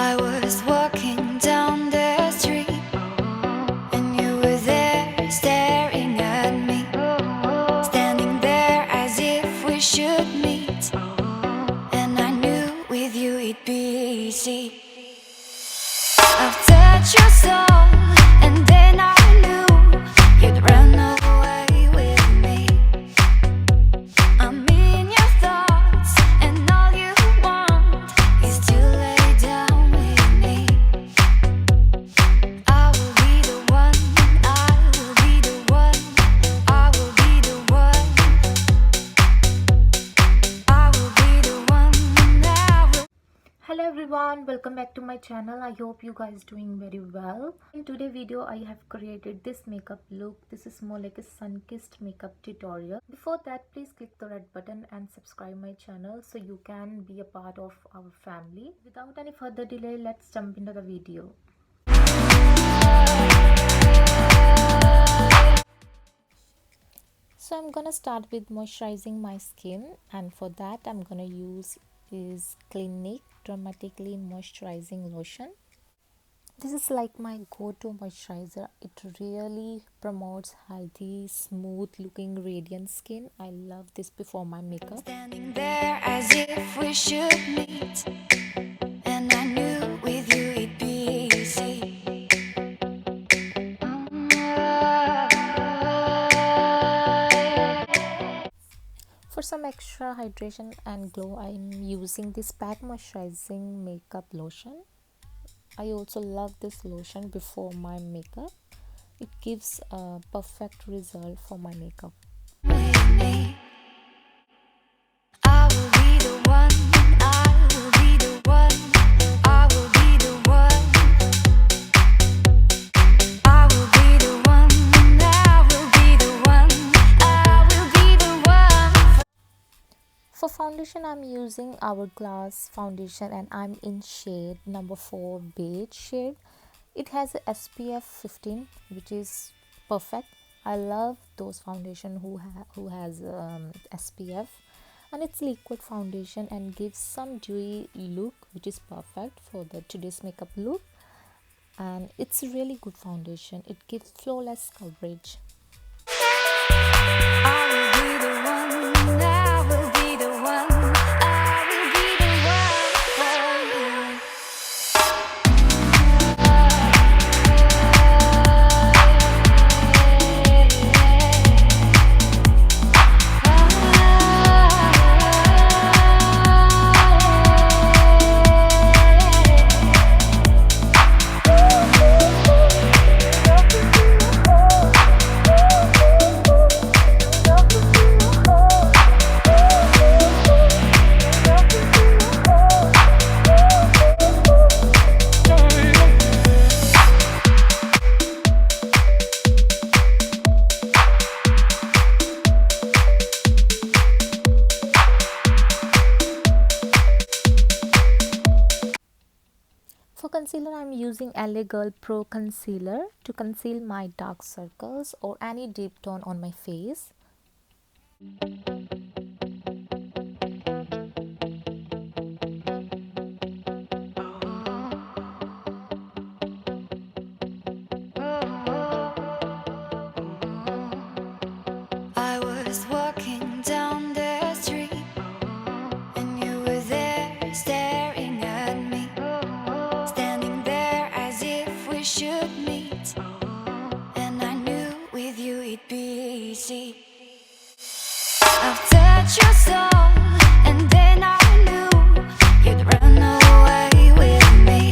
I was walking down the street and you were there staring at me, standing there as if we should meet, and I knew with you it'd be easy. I've touched your soul and then I knew you'd run away with me. I'm in your thoughts and all you want is to lay down with me. I will be the one, I will be the one, I will be the one, I will be the one, I will. Hello everyone, welcome back to my channel. I hope you guys doing very well. In today's video I have created this makeup look. This is more like a sun-kissed makeup tutorial. Before that, please click the red button and subscribe my channel so you can be a part of our family. Without any further delay, let's jump into the video. So I'm gonna start with moisturizing my skin, and for that I'm gonna use is Clinique Dramatically Moisturizing Lotion. This is like my go-to moisturizer. It really promotes healthy, smooth looking radiant skin. I love this before my makeup. Standing there as if we should meet, and I knew with you it'd be easy. For some extra hydration and glow, I am using this Pac Moisturizing Makeup Lotion. I also love this lotion before my makeup. It gives a perfect result for my makeup. With me, I will be the one, I will be the one, I will be the one, I will be the one, I will be the one, I will be the one. For foundation, I'm using Hourglass foundation and I'm in shade number 4 beige shade. It has a SPF 15, which is perfect. I love those foundation who has SPF, and it's liquid foundation and gives some dewy look, which is perfect for the today's makeup look. And it's a really good foundation. It gives flawless coverage. I will be the one, I will be the one, I will be the one for you. For concealer, I'm using LA Girl Pro Concealer to conceal my dark circles or any deep tone on my face. I was walking down the street and you were there staring at me, standing there as if we should meet, and I knew with you it'd be easy. I've touched your soul and then I knew you'd run away with me.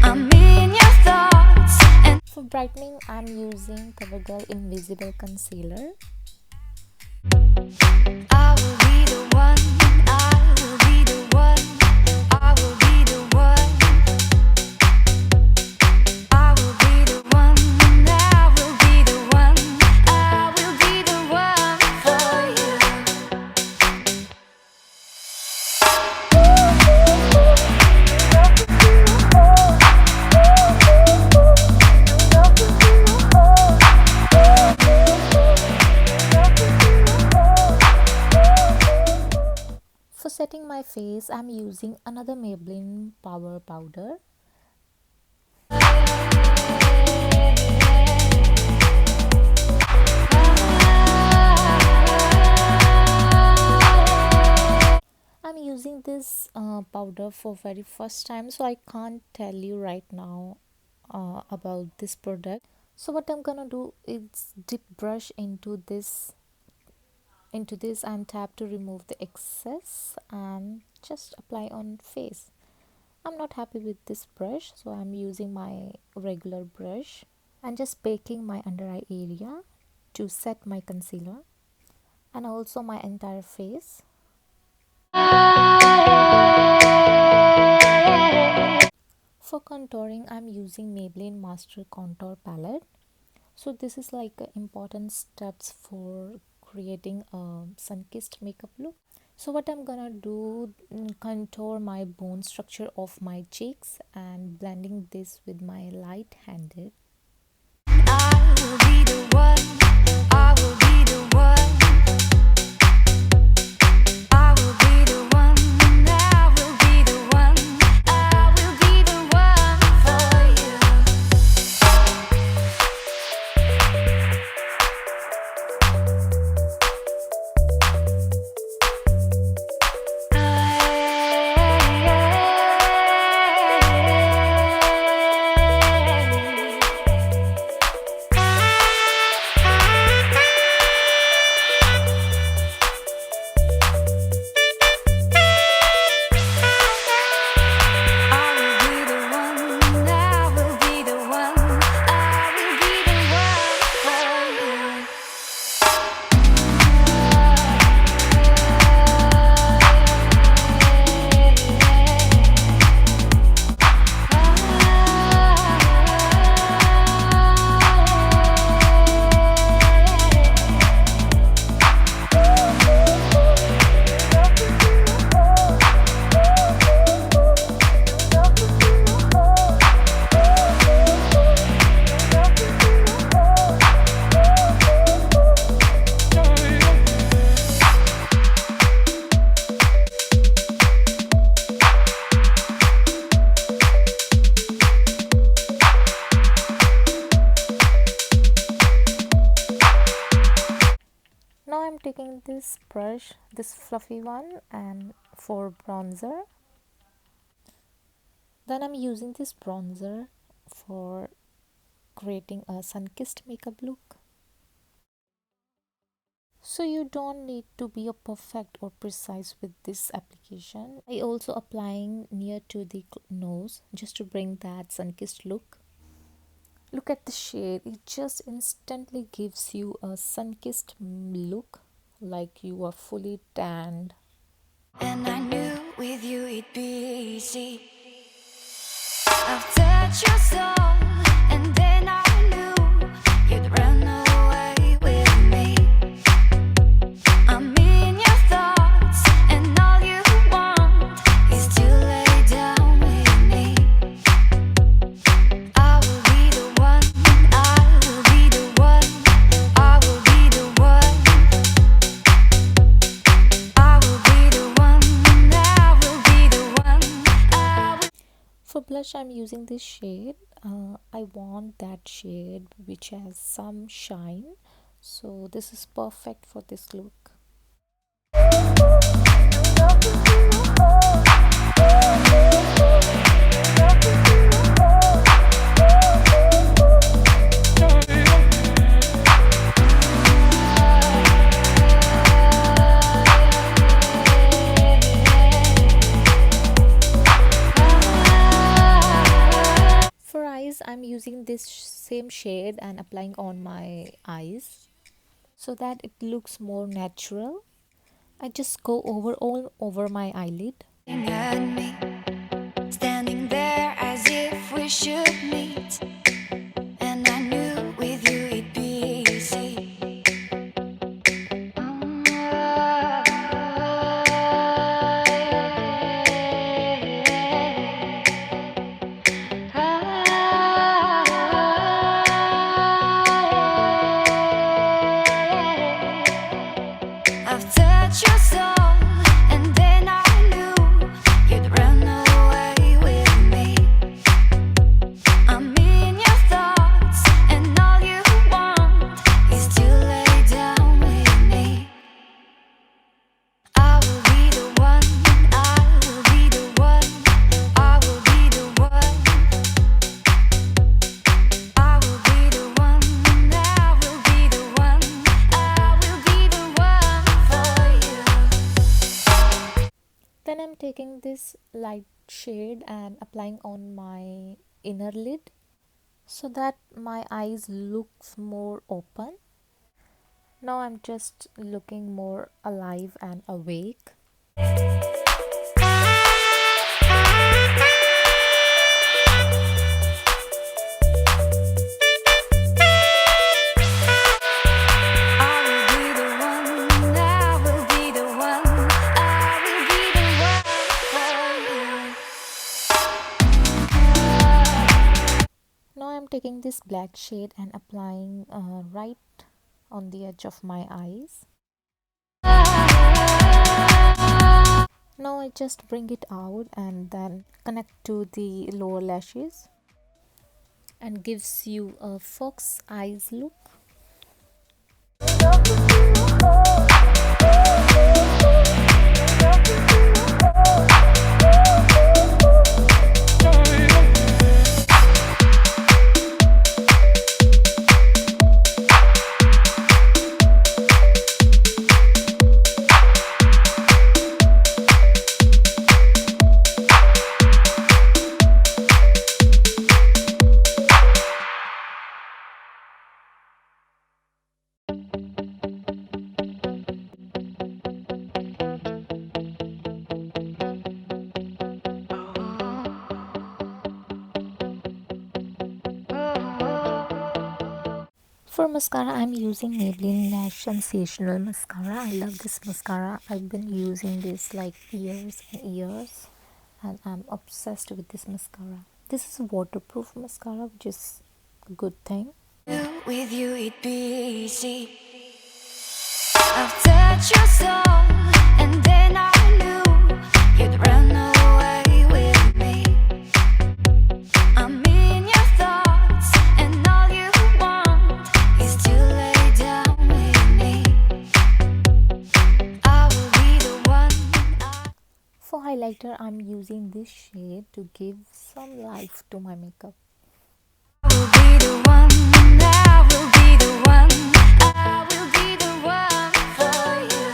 I'm in your thoughts and For brightening, I'm using Covergirl Invisible Concealer. I will be the one, I will be the one, I will be the one, I will be the one, I will be the one, I will be the one for you. face, I'm using another Maybelline Power Powder. I'm using this powder for very first time, so I can't tell you right now about this product. So what I'm gonna do is dip brush into this and tap to remove the excess and just apply on face. I'm not happy with this brush, so I'm using my regular brush and just baking my under eye area to set my concealer and also my entire face. For contouring, I'm using Maybelline Master Contour Palette. So this is like important steps for creating a sun-kissed makeup look. So what I'm gonna do, contour my bone structure of my cheeks and blending this with my light handed. I will be the one. I will be the one. I will be the one. I will be the one. I will be the one for you. Now I'm taking this brush, this fluffy one, and for bronzer. Then I'm using this bronzer for creating a sun-kissed makeup look. So you don't need to be a perfect or precise with this application. I also applying near to the nose just to bring that sun-kissed look. Look at the shade, it just instantly gives you a sun-kissed look, like you are fully tanned. And I knew with you it'd be easy. I've touched your soul, and then I knew you'd run away with me. I'm in your thoughts, and all you want is to lay down with me. I will be the one. I will be the one. I will be the one. I will be the one. I will be the one. I will. For blush, I'm using this shade. I want that shade which has some shine. So this is perfect for this look. For eyes, I'm using this same shade and applying on my eyes so that it looks more natural. I just go all over my eyelid. At me, standing there as if we should meet. And I knew with you it'd be easy. I've touched your soul, and then I knew this light shade and applying on my inner lid so that my eyes looks more open. Now I'm just looking more alive and awake. Now I'm taking this black shade and applying right on the edge of my eyes. Now I just bring it out and then connect to the lower lashes and gives you a fox eyes look. For mascara, I'm using Maybelline Lash Sensational mascara. I love this mascara. I've been using this like years and years, and I'm obsessed with this mascara. This is a waterproof mascara, which is a good thing. With you it'd be easy. I've touched your soul, and then I knew you'd run away with me. I'm in your thoughts, and all you want is to lay down with me. I will be the one. For highlighter, I'm using this shade to give some life to my makeup. I will be the one. I will be the one. I will be the one for you.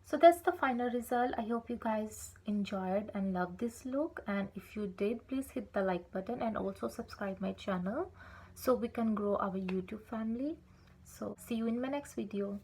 So that's the final result. I hope you guys enjoyed and loved this look, and if you did, please hit the like button and also subscribe my channel so we can grow our YouTube family. So see you in my next video.